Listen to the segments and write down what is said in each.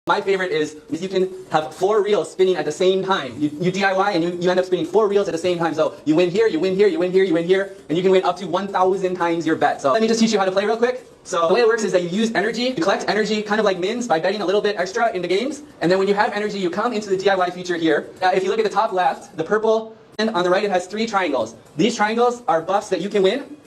My favorite is you can have 4 reels spinning at the same time. You DIY and you end up spinning 4 reels at the same time. So you win here, you win here, you win here, you win here, and you can win up to 1,000 times your bet. So let me just teach you how to play real quick. So the way it works is that you use energy, you collect energy kind of like mins by betting a little bit extra in the games. And then when you have energy, you come into the DIY feature here. If you look at the top left, the purple, and on the right it has 3 triangles. These triangles are buffs that you can win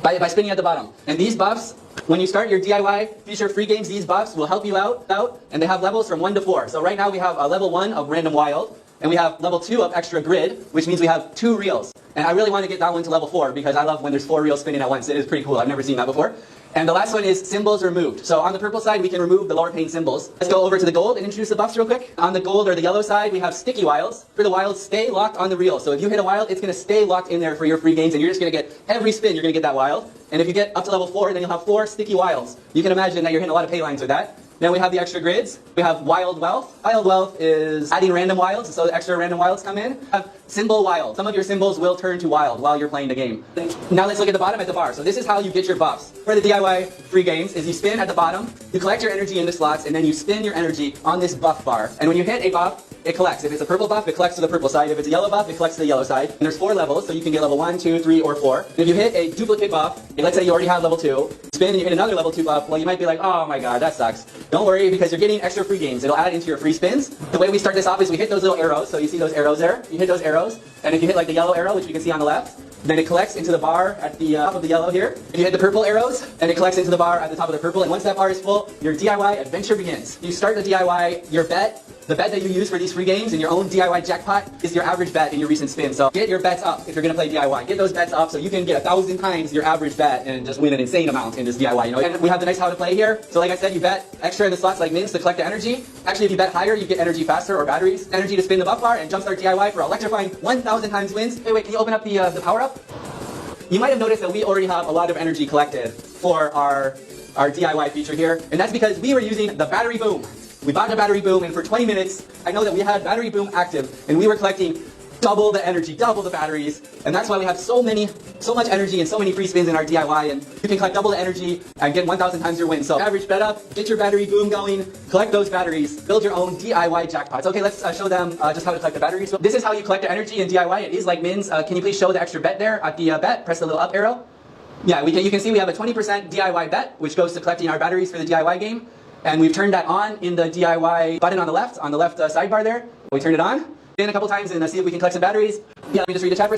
by spinning at the bottom. And these buffs, when you start your DIY feature free games, these buffs will help you out, and they have levels from 1 to 4. So right now we have a level 1 of random wild, and we have level 2 of extra grid, which means we have 2 reels. And I really want to get that one to level 4 because I love when there's 4 reels spinning at once. It is pretty cool. I've never seen that before. And the last one is symbols removed. So on the purple side, we can remove the lower pane symbols. Let's go over to the gold and introduce the buffs real quick. On the gold or the yellow side, we have sticky wilds. For the wilds, stay locked on the reel. So if you hit a wild, it's going to stay locked in there for your free games, and you're just going to get every spin, you're going to get that wild. And if you get up to level 4, then you'll have 4 sticky wilds. You can imagine that you're hitting a lot of pay lines with that. Then we have the extra grids. We have wild wealth. Wild wealth is adding random wilds, so the extra random wilds come in. We have symbol wild. Some of your symbols will turn to wild while you're playing the game. Now let's look at the bottom at the bar. So this is how you get your buffs. For the DIY free games is you spin at the bottom, you collect your energy in the slots, and then you spin your energy on this buff bar. And when you hit a buff, it collects. If it's a purple buff, it collects to the purple side. If it's a yellow buff, it collects to the yellow side. And there's 4 levels, so you can get level 1, 2, 3, or 4. And if you hit a duplicate buff, let's say you already have level 2, spin and you hit another level 2 buff, well, you might be like, oh my god, that sucks. Don't worry, because you're getting extra free games. It'll add into your free spins. The way we start this off is we hit those little arrows. So you see those arrows there? You hit those arrows, and if you hit like the yellow arrow, which you can see on the left, then it collects into the bar at the top of the yellow here. If you hit the purple arrows, then it collects into the bar at the top of the purple. And once that bar is full, your DIY adventure begins. You start the DIY, your bet, the bet that you use for these free games in your own DIY jackpot is your average bet in your recent spin. So get your bets up if you're going to play DIY. Get those bets up so you can get 1,000 times your average bet and just win an insane amount in this DIY. You know? And we have the nice how to play here. So like I said, you bet extra in the slots like mins to collect the energy. Actually, if you bet higher, you get energy faster or batteries. Energy to spin the buff bar and jumpstart DIY for electrifying 1,000 times wins. Wait, can you open up the power up? You might have noticed that we already have a lot of energy collected for our DIY feature here, and that's because we were using the battery boom. We bought the battery boom, and for 20 minutes, I know that we had battery boom active, and we were collecting double the energy, double the batteries, and that's why we have so much energy and so many free spins in our DIY, and you can collect double the energy and get 1,000 times your win. So average bet up, get your battery boom going, collect those batteries, build your own DIY jackpots. Okay, let's show them just how to collect the batteries. So this is how you collect the energy in DIY. It is like mins. Can you please show the extra bet there at the bet? Press the little up arrow. Yeah, you can see we have a 20% DIY bet, which goes to collecting our batteries for the DIY game. And we've turned that on in the DIY button on the left sidebar there. We turned it on. In a couple times and see if we can collect some batteries. Yeah, let me just read the chat for a second.